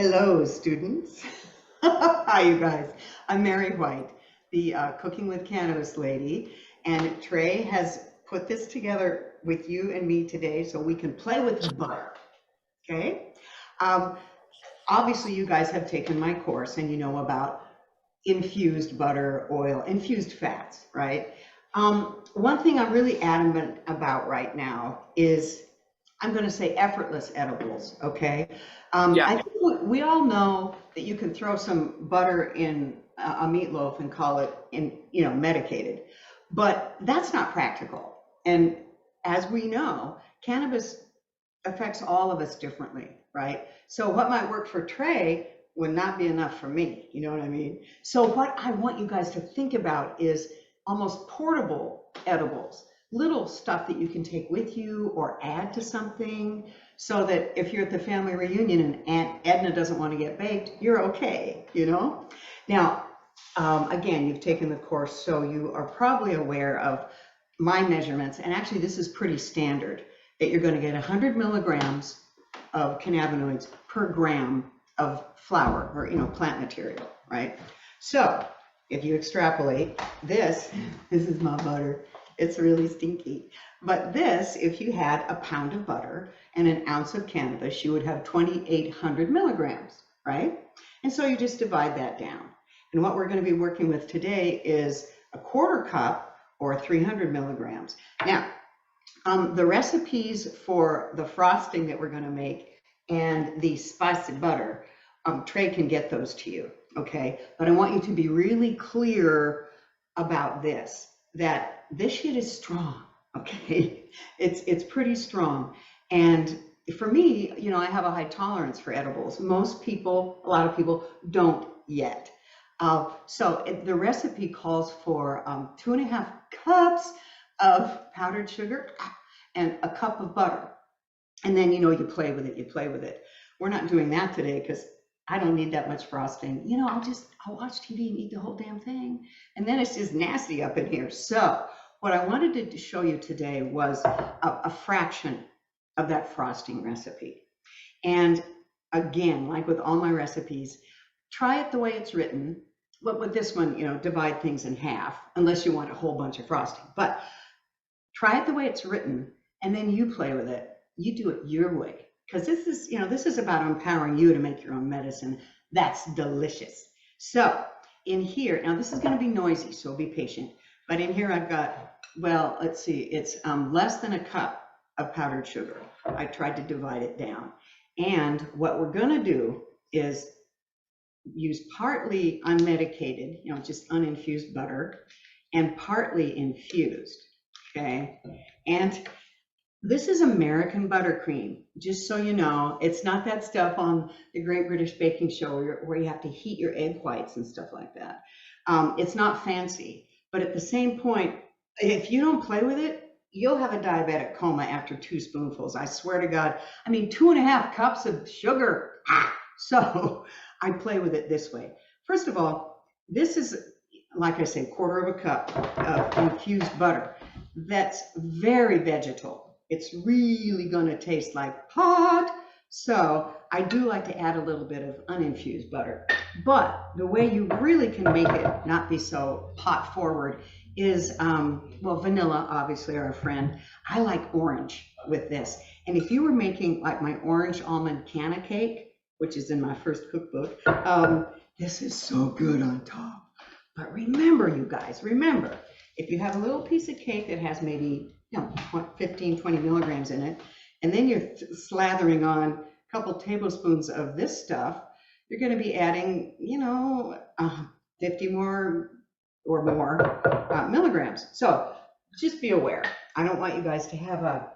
Hello, students. Hi, you guys. I'm Mary White, the Cooking with Cannabis lady, and Trey has put this together with you and me today so we can play with butter. Okay? Um, Obviously, you guys have taken my course and you know about infused butter, oil, infused fats, right? One thing I'm really adamant about right now is I'm going to say effortless edibles, okay? Yeah. I think we all know that you can throw some butter in a meatloaf and call it medicated, but that's not practical. And as we know, cannabis affects all of us differently, right? So what might work for Trey would not be enough for me. You know what I mean? So what I want you guys to think about is almost portable edibles, little stuff that you can take with you or add to something so that if you're at the family reunion and Aunt Edna doesn't want to get baked, you're okay, you know? Now, again, you've taken the course, so you are probably aware of my measurements, and actually this is pretty standard, that you're going to get 100 milligrams of cannabinoids per gram of flower or plant material, right? So if you extrapolate this is my butter. It's really stinky. But this, if you had a pound of butter and an ounce of cannabis, you would have 2,800 milligrams, right? And so you just divide that down. And what we're going to be working with today is a quarter cup or 300 milligrams. Now, the recipes for the frosting that we're going to make and the spicy butter, Trey can get those to you, okay? But I want you to be really clear about this, that this shit is strong, okay? It's pretty strong. And for me, I have a high tolerance for edibles. Most people, a lot of people don't yet. The recipe calls for 2.5 cups of powdered sugar and a cup of butter. And then, you play with it. We're not doing that today because I don't need that much frosting. I'll watch TV and eat the whole damn thing. And then it's just nasty up in here. So what I wanted to show you today was a fraction of that frosting recipe. And again, like with all my recipes, try it the way it's written. But with this one, divide things in half, unless you want a whole bunch of frosting. But try it the way it's written, and then you play with it. You do it your way. Because this is about empowering you to make your own medicine. That's delicious. So in here, now this is going to be noisy, so be patient. But in here I've got, well, let's see, it's less than a cup of powdered sugar. I tried to divide it down. And what we're going to do is use partly unmedicated, just uninfused butter, and partly infused, okay? And this is American buttercream, just so you know. It's not that stuff on the Great British Baking Show where you have to heat your egg whites and stuff like that. It's not fancy, but at the same point, if you don't play with it, you'll have a diabetic coma after 2 spoonfuls. I swear to God. I mean, 2.5 cups of sugar. So I play with it this way. First of all, this is, like I say, 1/4 of a cup of infused butter. That's very vegetal. It's really going to taste like pot. So I do like to add a little bit of uninfused butter. But the way you really can make it not be so pot forward is, well, vanilla, obviously, our friend. I like orange with this. And if you were making like my orange almond canna cake, which is in my first cookbook, this is so good on top. But remember, you guys, remember, if you have a little piece of cake that has maybe 15, 20 milligrams in it, and then you're slathering on a couple tablespoons of this stuff, you're going to be adding, 50 more or more milligrams. So just be aware. I don't want you guys to have a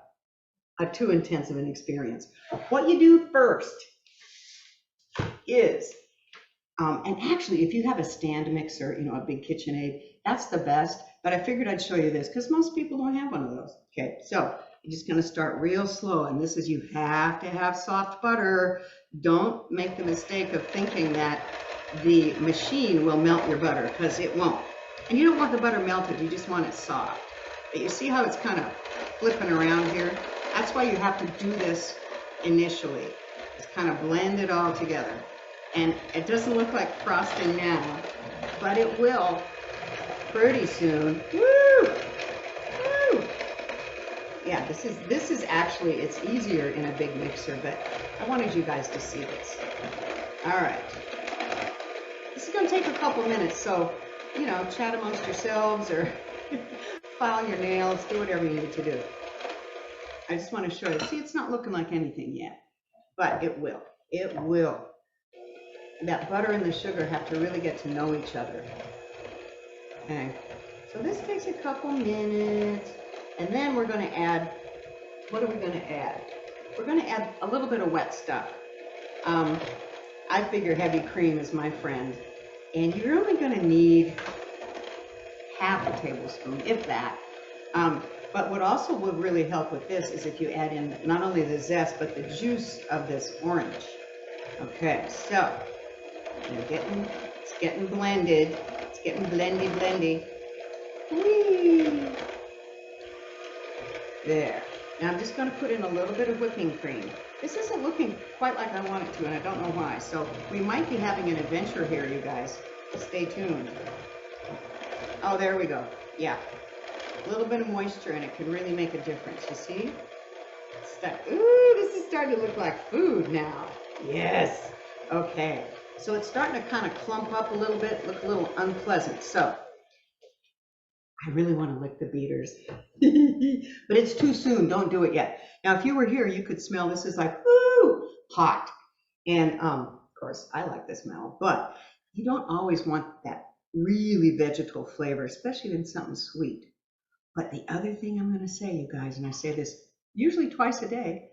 too intensive an experience. What you do first is, and actually, if you have a stand mixer, a big KitchenAid, that's the best. But I figured I'd show you this because most people don't have one of those. Okay, so you're just going to start real slow. And this is, you have to have soft butter. Don't make the mistake of thinking that the machine will melt your butter, because it won't. And you don't want the butter melted, you just want it soft. But you see how it's kind of flipping around here? That's why you have to do this initially. Just kind of blend it all together. And it doesn't look like frosting now, but it will pretty soon. Woo! Woo! Yeah, this is actually, it's easier in a big mixer, but I wanted you guys to see this. All right. This is going to take a couple minutes, so, you know, chat amongst yourselves or file your nails, do whatever you need to do. I just want to show you. See, it's not looking like anything yet, but it will. It will. That butter and the sugar have to really get to know each other. Okay, so this takes a couple minutes, and then we're going to add, what are we going to add? We're going to add a little bit of wet stuff. I figure heavy cream is my friend, and you're only going to need half a tablespoon, if that. But what also would really help with this is if you add in not only the zest, but the juice of this orange. Okay, so it's getting blended. It's getting blendy. Whee! There. Now I'm just going to put in a little bit of whipping cream. This isn't looking quite like I want it to, and I don't know why. So we might be having an adventure here, you guys. Stay tuned. Oh, there we go. Yeah. A little bit of moisture in it could really make a difference. You see? Ooh, this is starting to look like food now. Yes. Okay. So it's starting to kind of clump up a little bit, look a little unpleasant. So I really want to lick the beaters, but it's too soon. Don't do it yet. Now, if you were here, you could smell this is like, woo, hot. And of course, I like the smell, but you don't always want that really vegetal flavor, especially in something sweet. But the other thing I'm going to say, you guys, and I say this usually twice a day,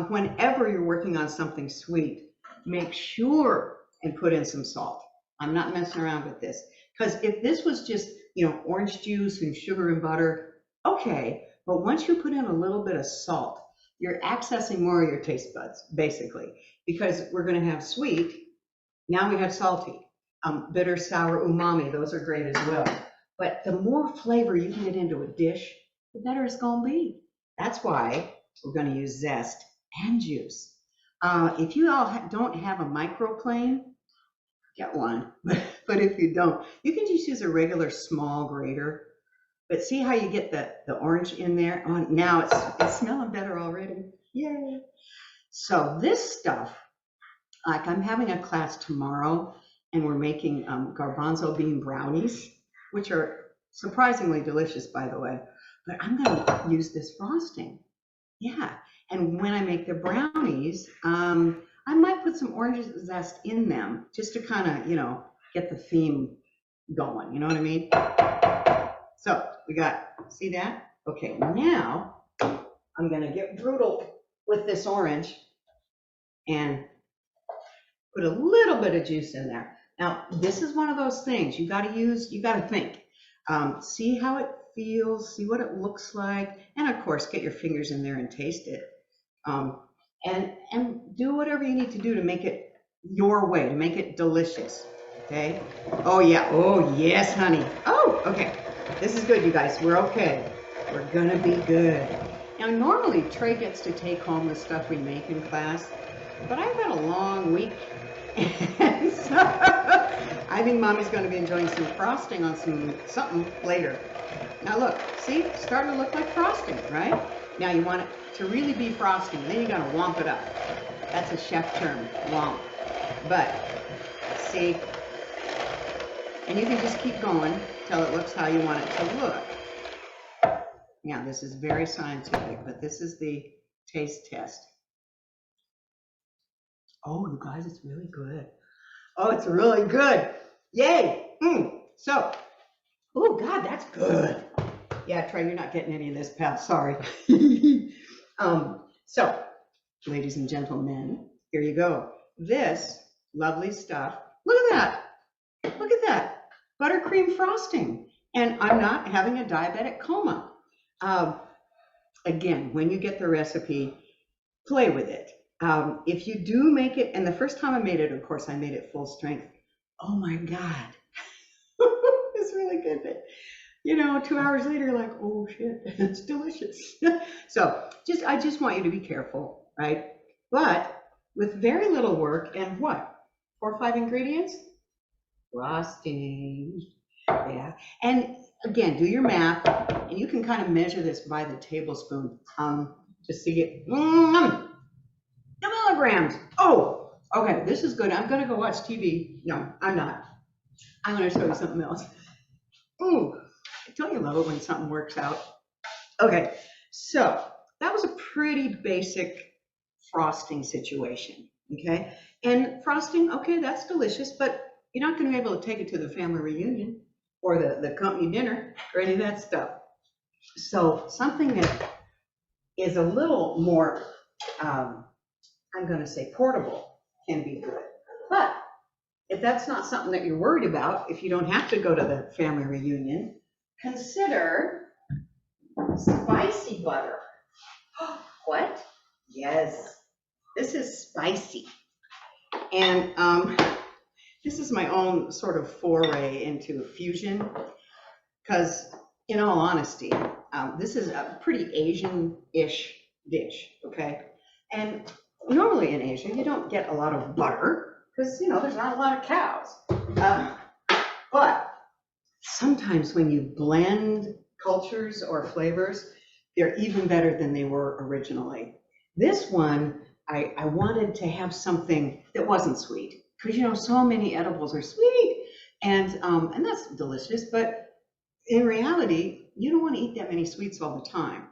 whenever you're working on something sweet, make sure and put in some salt. I'm not messing around with this, because if this was just, you know, orange juice and sugar and butter, okay. But once you put in a little bit of salt, you're accessing more of your taste buds, basically, because we're going to have sweet. Now we have salty, bitter, sour, umami. Those are great as well. But the more flavor you can get into a dish, the better it's going to be. That's why we're going to use zest and juice. If you all don't have a microplane, get one. But if you don't, you can just use a regular small grater. But see how you get the orange in there? Oh, now it's smelling better already. Yay. So this stuff, like I'm having a class tomorrow, and we're making garbanzo bean brownies, which are surprisingly delicious, by the way. But I'm going to use this frosting. Yeah. And when I make the brownies, I might put some orange zest in them just to kind of, you know, get the theme going. You know what I mean? So we got, see that? Okay, now I'm going to get brutal with this orange and put a little bit of juice in there. Now, this is one of those things you got to think. See how it feels, see what it looks like, and of course, get your fingers in there and taste it. And do whatever you need to do to make it your way, to make it delicious. Okay? Oh yeah, oh yes, honey. Oh, okay. This is good, you guys. We're okay. We're gonna be good. Now, normally Trey gets to take home the stuff we make in class, but I've had a long week. And so I think Mommy's going to be enjoying some frosting on something later. Now look, see, it's starting to look like frosting, right? Now you want it to really be frosting, then you got to womp it up. That's a chef term, womp. But see, and you can just keep going till it looks how you want it to look. Now this is very scientific, but this is the taste test. Oh, you guys, it's really good. Oh, it's really good. Yay. So, oh, God, that's good. Yeah, Trey, you're not getting any of this, pal. Sorry. So, ladies and gentlemen, here you go. This lovely stuff. Look at that. Look at that. Buttercream frosting. And I'm not having a diabetic coma. Again, when you get the recipe, play with it. If you do make it, and the first time I made it, of course, I made it full strength. Oh my God, it's really good. But, you know, 2 hours later, you're like, oh shit, it's delicious. So I just want you to be careful, right? But with very little work and what? 4 or 5 ingredients, frosting. Yeah. And again, do your math, and you can kind of measure this by the tablespoon to see it. The milligrams. Oh, okay, this is good. I'm going to go watch TV. No, I'm not. I'm going to show you something else. Ooh, don't you love it when something works out? Okay, so that was a pretty basic frosting situation, okay? And frosting, okay, that's delicious, but you're not going to be able to take it to the family reunion or the company dinner or any of that stuff. So something that is a little more, I'm going to say portable can be good. But if that's not something that you're worried about, if you don't have to go to the family reunion, consider spicy butter. What? Yes, this is spicy. And this is my own sort of foray into fusion, because in all honesty, this is a pretty Asian-ish dish, okay? And normally in Asia, you don't get a lot of butter, because, there's not a lot of cows. But sometimes when you blend cultures or flavors, they're even better than they were originally. This one, I wanted to have something that wasn't sweet, because so many edibles are sweet, and that's delicious. But in reality, you don't want to eat that many sweets all the time.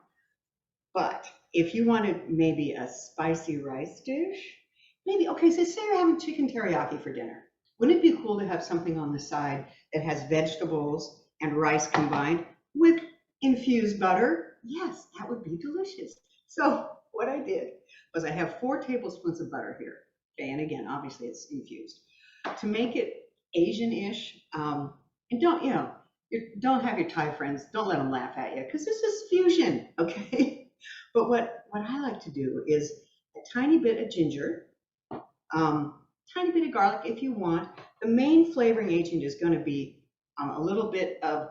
But if you wanted maybe a spicy rice dish, maybe, okay, so say you're having chicken teriyaki for dinner. Wouldn't it be cool to have something on the side that has vegetables and rice combined with infused butter? Yes, that would be delicious. So what I did was I have 4 tablespoons of butter here. Okay, and again, obviously it's infused. To make it Asian-ish, and don't have your Thai friends, don't let them laugh at you, because this is fusion, okay? But what I like to do is a tiny bit of ginger, tiny bit of garlic if you want. The main flavoring agent is going to be a little bit of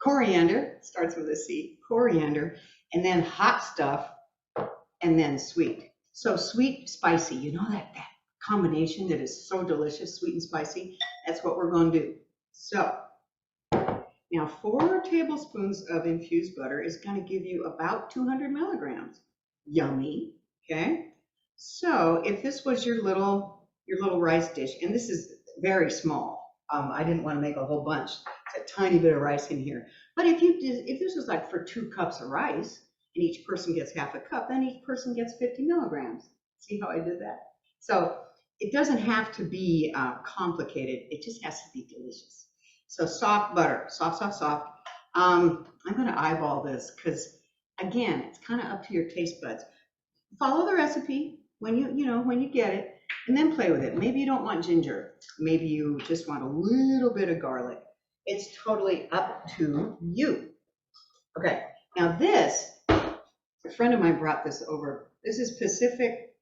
coriander, starts with a C, coriander, and then hot stuff, and then sweet. So sweet, spicy, that combination that is so delicious, sweet and spicy, that's what we're going to do. So now 4 tablespoons of infused butter is going to give you about 200 milligrams. Yummy, okay? So if this was your little rice dish, and this is very small, I didn't want to make a whole bunch. It's a tiny bit of rice in here. But if this was like for 2 cups of rice, and each person gets half a cup, then each person gets 50 milligrams. See how I did that? So it doesn't have to be complicated. It just has to be delicious. So soft butter, soft, soft, soft. I'm going to eyeball this because, again, it's kind of up to your taste buds. Follow the recipe when you get it, and then play with it. Maybe you don't want ginger. Maybe you just want a little bit of garlic. It's totally up to you. Okay, now this, a friend of mine brought this over. This is Pacific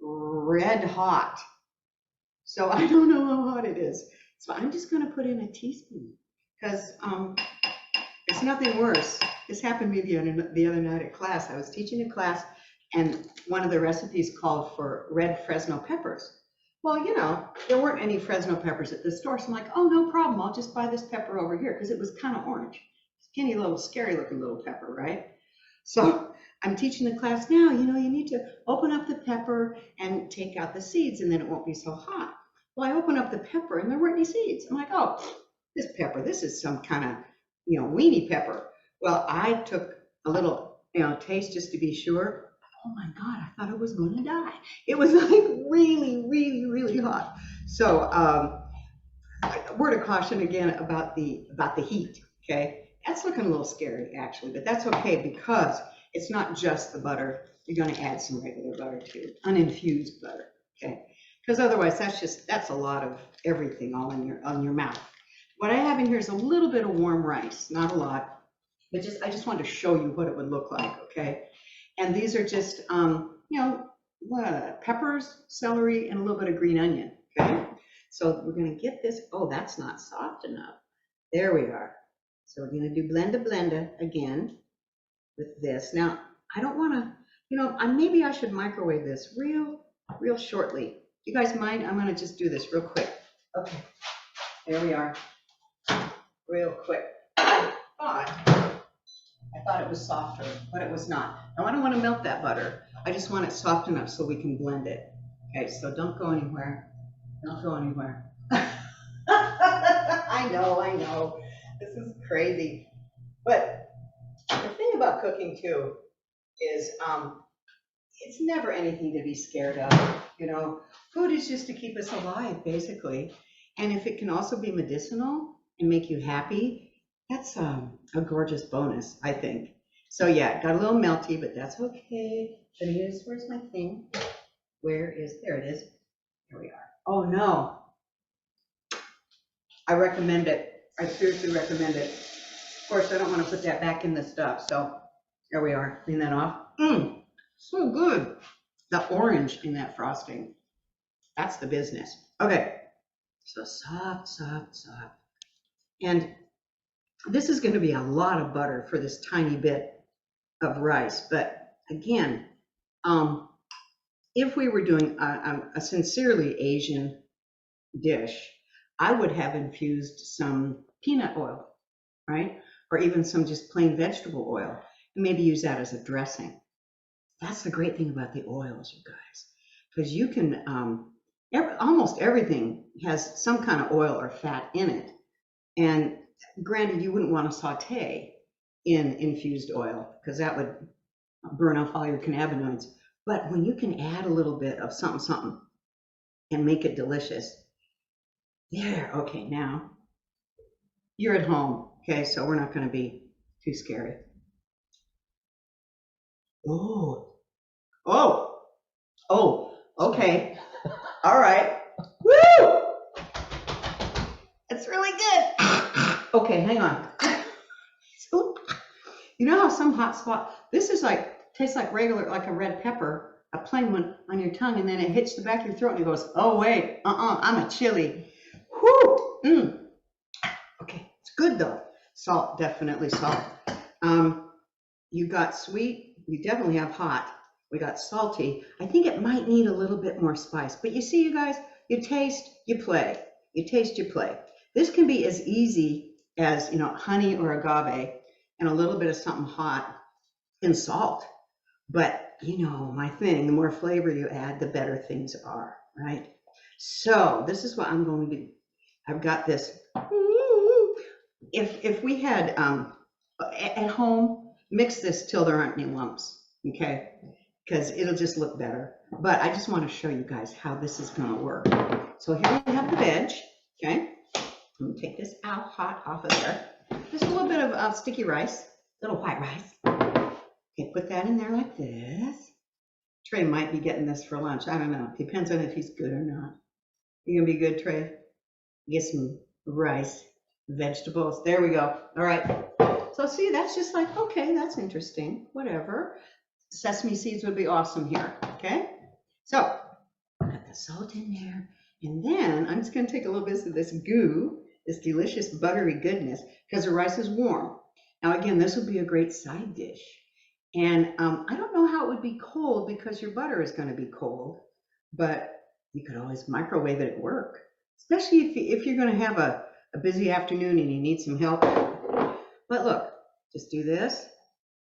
Red Hot. So I don't know how hot it is. So I'm just going to put in a teaspoon because there's nothing worse. This happened to me the other night at class. I was teaching a class, and one of the recipes called for red Fresno peppers. Well, there weren't any Fresno peppers at the store, so I'm like, oh, no problem. I'll just buy this pepper over here because it was kind of orange. Skinny little, scary looking little pepper, right? So I'm teaching the class now, you need to open up the pepper and take out the seeds, and then it won't be so hot. Well, I open up the pepper and there weren't any seeds. I'm like, oh, this pepper, this is some kind of, weenie pepper. Well, I took a little, taste just to be sure. Oh my God, I thought I was going to die. It was like really, really, really hot. So word of caution again about the heat, okay? That's looking a little scary actually, but that's okay because it's not just the butter. You're going to add some regular butter too, uninfused butter, okay? Because otherwise that's a lot of everything all on your mouth. What I have in here is a little bit of warm rice, not a lot, but I just wanted to show you what it would look like, okay? And these are just, peppers, celery, and a little bit of green onion, okay? So we're going to get this. Oh, that's not soft enough. There we are. So we're going to do blenda again with this. Now, I don't want to, maybe I should microwave this real shortly. You guys mind? I'm gonna just do this real quick. Okay, there we are, real quick. I thought it was softer, but it was not. Now I don't want to melt that butter. I just want it soft enough so we can blend it. Okay, so don't go anywhere. Don't go anywhere. I know. This is crazy. But the thing about cooking too is it's never anything to be scared of. You know, food is just to keep us alive, basically. And if it can also be medicinal and make you happy, that's a gorgeous bonus, I think. So yeah, it got a little melty, but that's okay. Where's my thing? There it is. Here we are. Oh no, I recommend it. I seriously recommend it. Of course, I don't want to put that back in the stuff, so there we are. Clean that off. So good. The orange in that frosting. That's the business. Okay, so soft. And this is going to be a lot of butter for this tiny bit of rice. But again, if we were doing a sincerely Asian dish, I would have infused some peanut oil, right? Or even some just plain vegetable oil, and maybe use that as a dressing. That's the great thing about the oils, you guys, because you can, almost everything has some kind of oil or fat in it. And granted, you wouldn't want to saute in infused oil because that would burn off all your cannabinoids. But when you can add a little bit of something and make it delicious, there, okay, now you're at home, okay, so we're not going to be too scary. Oh, okay, all right. Woo! It's really good. Okay, hang on. You know how some hot spot, this is like, tastes like regular, like a red pepper, a plain one on your tongue, and then it hits the back of your throat and it goes, oh wait, I'm a chili. Whoo! Okay, it's good though. Salt, definitely salt. You got sweet, you definitely have hot. We got salty. I think it might need a little bit more spice, but you see, you guys, you taste, you play. You taste, you play. This can be as easy as, you know, honey or agave and a little bit of something hot and salt. But you know, my thing, the more flavor you add, the better things are, right? So this is what I'm going to do. I've got this. If we had at home, mix this till there aren't any lumps, okay? Because it'll just look better. But I just want to show you guys how this is going to work. So here we have the veg, okay? I'm going to take this out hot off of there. Just a little bit of sticky rice, little white rice. Okay, put that in there like this. Trey might be getting this for lunch. I don't know. Depends on if he's good or not. You gonna be good, Trey? Get some rice, vegetables. There we go. All right. So see, that's just like, okay, that's interesting. Whatever. Sesame seeds would be awesome here. Okay. So got the salt in there. And then I'm just gonna take a little bit of this goo, this delicious buttery goodness, because the rice is warm. Now again, this would be a great side dish. And I don't know how it would be cold because your butter is going to be cold, but you could always microwave it at work, especially if you're going to have a busy afternoon and you need some help. But look, just do this,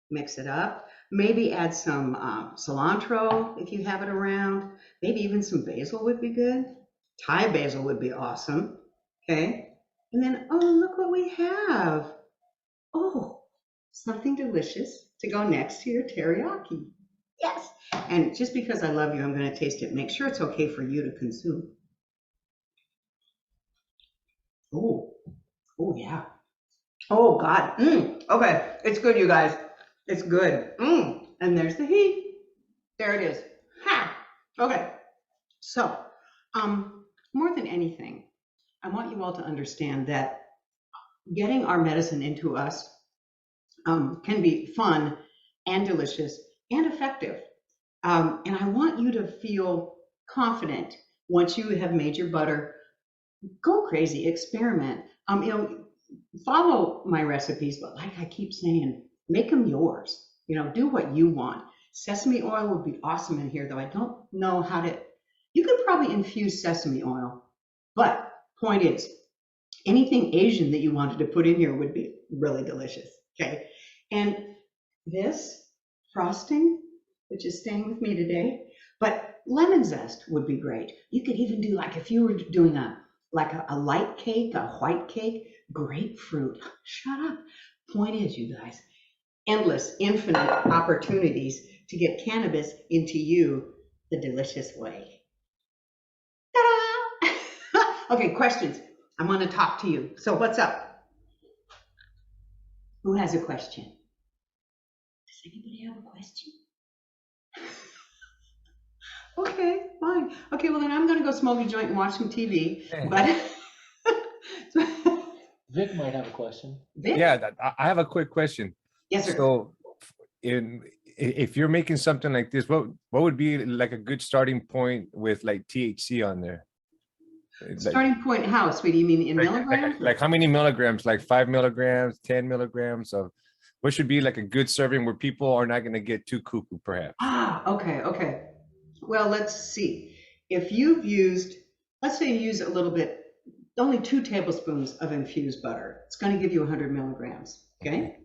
mix it up, maybe add some cilantro if you have it around, maybe even some basil would be good. Thai basil would be awesome, okay? And then, oh, look what we have. Oh, something delicious to go next to your teriyaki. Yes. And just because I love you, I'm going to taste it. Make sure it's okay for you to consume. Oh, yeah. Oh, God. Okay. It's good, you guys. It's good. And there's the heat. There it is. Ha. Okay. So, more than anything, I want you all to understand that getting our medicine into us can be fun and delicious and effective. And I want you to feel confident once you have made your butter. Go crazy, experiment. You know, follow my recipes, but like I keep saying, make them yours. You know, do what you want. Sesame oil would be awesome in here, though I don't know how to You could probably infuse sesame oil, but point is, anything Asian that you wanted to put in here would be really delicious. Okay. And this frosting, which is staying with me today, but lemon zest would be great. You could even do like if you were doing a light cake, a white cake, grapefruit. Shut up. Point is, you guys, endless, infinite opportunities to get cannabis into you the delicious way. Ta-da! Okay, questions. I'm going to talk to you. So what's up? Who has a question? Does anybody have a question? Okay, fine. Okay, well then I'm going to go smoke a joint and watch some TV. But Vic might have a question. Vic? Yeah, I have a quick question. Yes, sir. So, if you're making something like this, what would be like a good starting point with like THC on there? Like, Starting point how, sweetie? You mean in milligrams? like how many milligrams? Like 5 milligrams, 10 milligrams of what should be like a good serving where people are not going to get too cuckoo, perhaps? Okay. Well, let's see. If you've used, let's say you use a little bit, only 2 tablespoons of infused butter, it's going to give you 100 milligrams. Okay.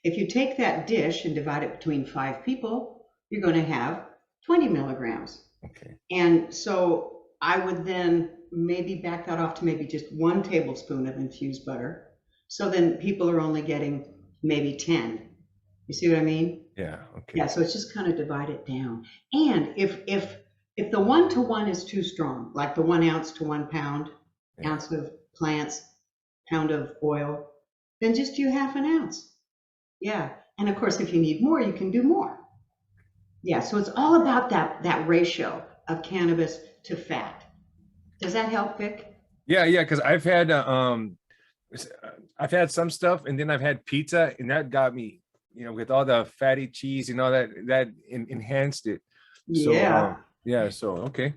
If you take that dish and divide it between 5 people, you're going to have 20 milligrams. Okay. And so I would then maybe back that off to maybe just 1 tablespoon of infused butter. So then people are only getting maybe 10. You see what I mean? Yeah. Okay. Yeah, so it's just kind of divide it down. And if the 1-to-1 is too strong, like the 1 ounce to 1 pound, Yeah. ounce of plants, pound of oil, then just do half an ounce. Yeah, and of course, if you need more, you can do more. Yeah, so it's all about that ratio of cannabis to fat. Does that help, Vic? Yeah, because I've had some stuff, and then I've had pizza, and that got me, with all the fatty cheese and all that enhanced it. So, Yeah. So okay,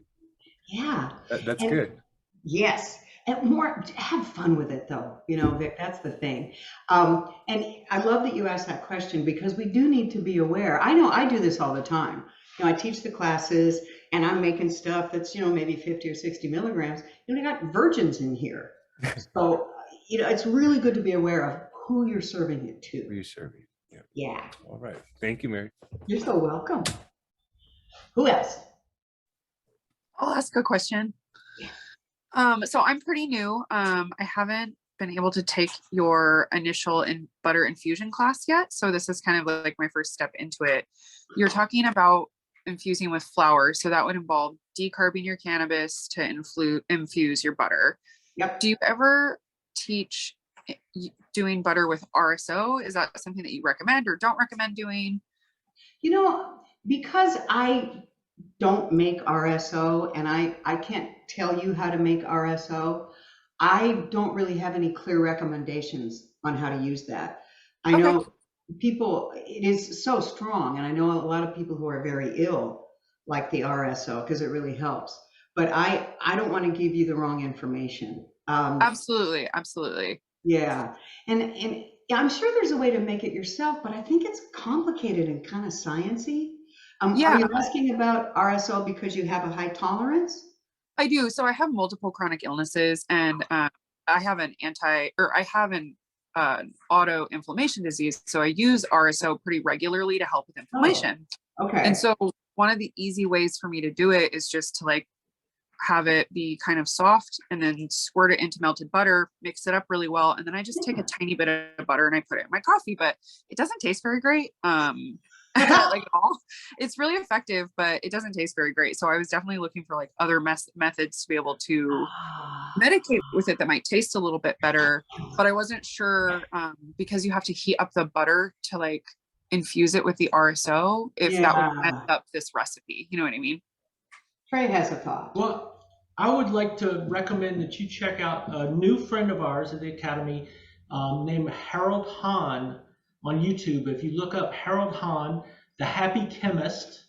Yeah. that's And good. yes, and more, have fun with it though, Vic, that's the thing. And I love that you asked that question because we do need to be aware. I know I do this all the time. I teach the classes and I'm making stuff that's, maybe 50 or 60 milligrams. I got virgins in here. So, it's really good to be aware of who you're serving it to. Who you serving? Yeah. Yeah. All right. Thank you, Mary. You're so welcome. Who else? I'll ask a question. So I'm pretty new. I haven't been able to take your initial butter infusion class yet. So this is kind of like my first step into it. You're talking about infusing with flour. So that would involve decarbing your cannabis to infuse your butter. Yep. Do you ever teach doing butter with RSO? Is that something that you recommend or don't recommend doing? Because I don't make RSO and I can't tell you how to make RSO, I don't really have any clear recommendations on how to use that. I know people, it is so strong, and I know a lot of people who are very ill like the RSO because it really helps. But I don't want to give you the wrong information. Absolutely. Yeah, and I'm sure there's a way to make it yourself, but I think it's complicated and kind of sciencey. Yeah. Are you asking about RSO because you have a high tolerance? I do. So I have multiple chronic illnesses, and I have an auto-inflammation disease. So I use RSO pretty regularly to help with inflammation. Oh, okay. And so one of the easy ways for me to do it is just to have it be kind of soft and then squirt it into melted butter, mix it up really well. And then I just take a tiny bit of butter and I put it in my coffee, but it doesn't taste very great. At all. It's really effective, but it doesn't taste very great. So I was definitely looking for other methods to be able to medicate with it that might taste a little bit better, but I wasn't sure because you have to heat up the butter to infuse it with the RSO if that would mess up this recipe. You know what I mean? Trey has a thought. Well, I would like to recommend that you check out a new friend of ours at the Academy named Harold Hahn on YouTube. If you look up Harold Hahn, the Happy Chemist,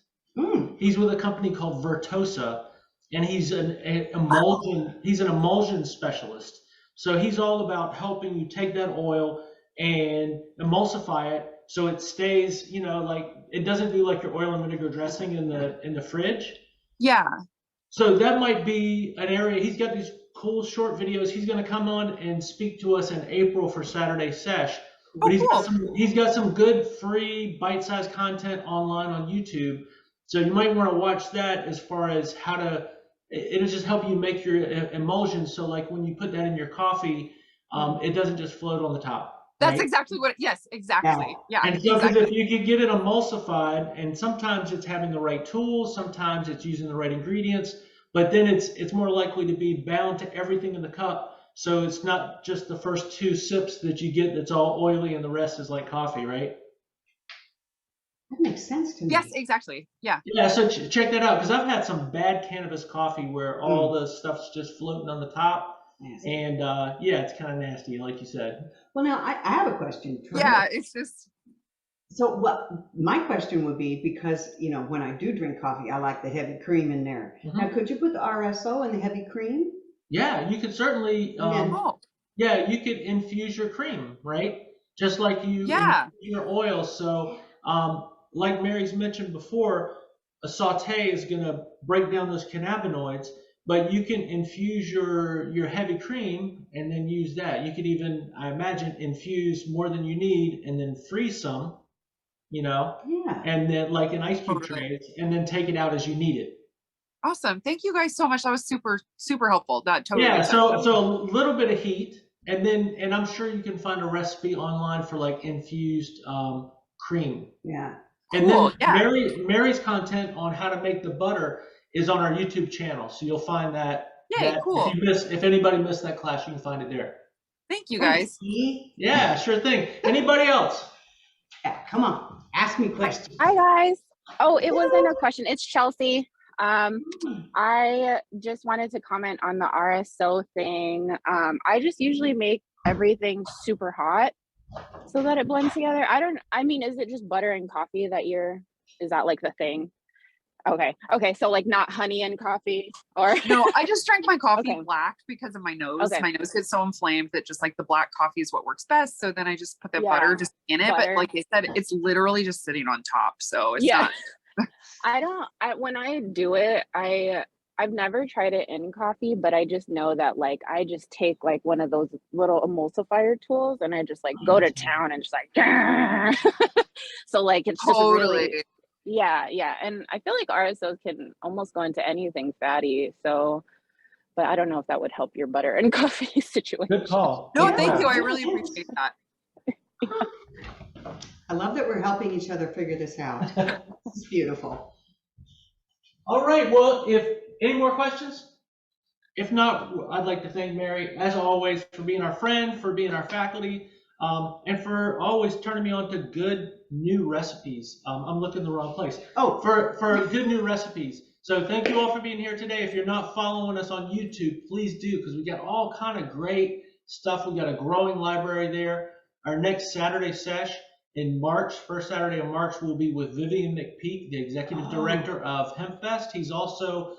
he's with a company called Vertosa, and he's an emulsion specialist. So he's all about helping you take that oil and emulsify it so it stays, it doesn't do like your oil and vinegar dressing in the fridge. Yeah. So that might be an area. He's got these cool short videos. He's going to come on and speak to us in April for Saturday Sesh. But he's got some good free bite-sized content online on YouTube. So you might want to watch that as far as how to. It'll just help you make your emulsions. So like when you put that in your coffee, it doesn't just float on the top. That's right? exactly what. Yes, exactly. Yeah. And so exactly. if you could get it emulsified, and sometimes it's having the right tools, sometimes it's using the right ingredients, but then it's more likely to be bound to everything in the cup. So it's not just the first 2 sips that you get that's all oily and the rest is like coffee, right? That makes sense to me. Yes, exactly. Yeah. Yeah, so check that out, because I've had some bad cannabis coffee where all the stuff's just floating on the top. Yes. And yeah, it's kind of nasty, like you said. Well, now I have a question. Yeah, it's just. So what my question would be, because, you know, when I do drink coffee, I like the heavy cream in there. Now, could you put the RSO in the heavy cream? Yeah, you could certainly. Yeah, you could infuse your cream, right? Just like you infuse your oil. So, like Mary's mentioned before, a saute is going to break down those cannabinoids, but you can infuse your heavy cream and then use that. You could even, I imagine, infuse more than you need and then freeze some, you know, and then like in ice cube trays, and then take it out as you need it. Awesome. Thank you guys so much. That was super, super helpful. That totally. Yeah. So a little bit of heat, and I'm sure you can find a recipe online for like infused cream. Yeah. And then Mary's content on how to make the butter is on our YouTube channel. So you'll find that. Yay, cool. If anybody missed that class, you can find it there. Thank you guys. Yeah, sure thing. Anybody else? Yeah, come on. Ask me questions. Hi guys. Oh, it wasn't a question. It's Chelsea. I just wanted to comment on the RSO thing. I just usually make everything super hot so that it blends together. I mean, is it just butter and coffee is that like the thing? Okay. So like not honey and coffee or no, I just drank my coffee black because of my nose. My nose gets so inflamed that just like the black coffee is what works best. So then I just put the butter just in it. But like I said, it's literally just sitting on top. So it's not. When I do it, I've never tried it in coffee, but I just know that like I just take like one of those little emulsifier tools and I just like go to town and just like so like it's just really and I feel like RSOs can almost go into anything fatty, so but I don't know if that would help your butter and coffee situation. Good call. No, thank you. I really appreciate that. I love that we're helping each other figure this out. It's beautiful. All right. Well, if any more questions? If not, I'd like to thank Mary, as always, for being our friend, for being our faculty, and for always turning me on to good new recipes. I'm looking in the wrong place. Oh, for good new recipes. So thank you all for being here today. If you're not following us on YouTube, please do, because we got all kind of great stuff. We got a growing library there. Our next Saturday sesh in March, first Saturday of March, will be with Vivian McPeak, the executive director of HempFest. He's also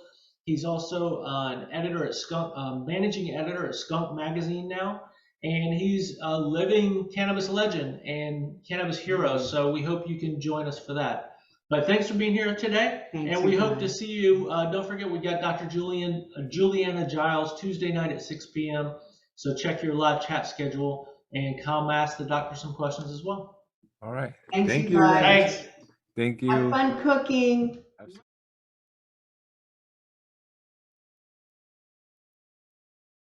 an editor at Skunk, managing editor at Skunk Magazine now, and he's a living cannabis legend and cannabis hero. So we hope you can join us for that. But thanks for being here today, and we hope to see you. Don't forget, we got Dr. Juliana Giles Tuesday night at 6 p.m. So check your live chat schedule and come ask the doctor some questions as well. All right. Thank you. Thanks. Thank you. Have fun cooking.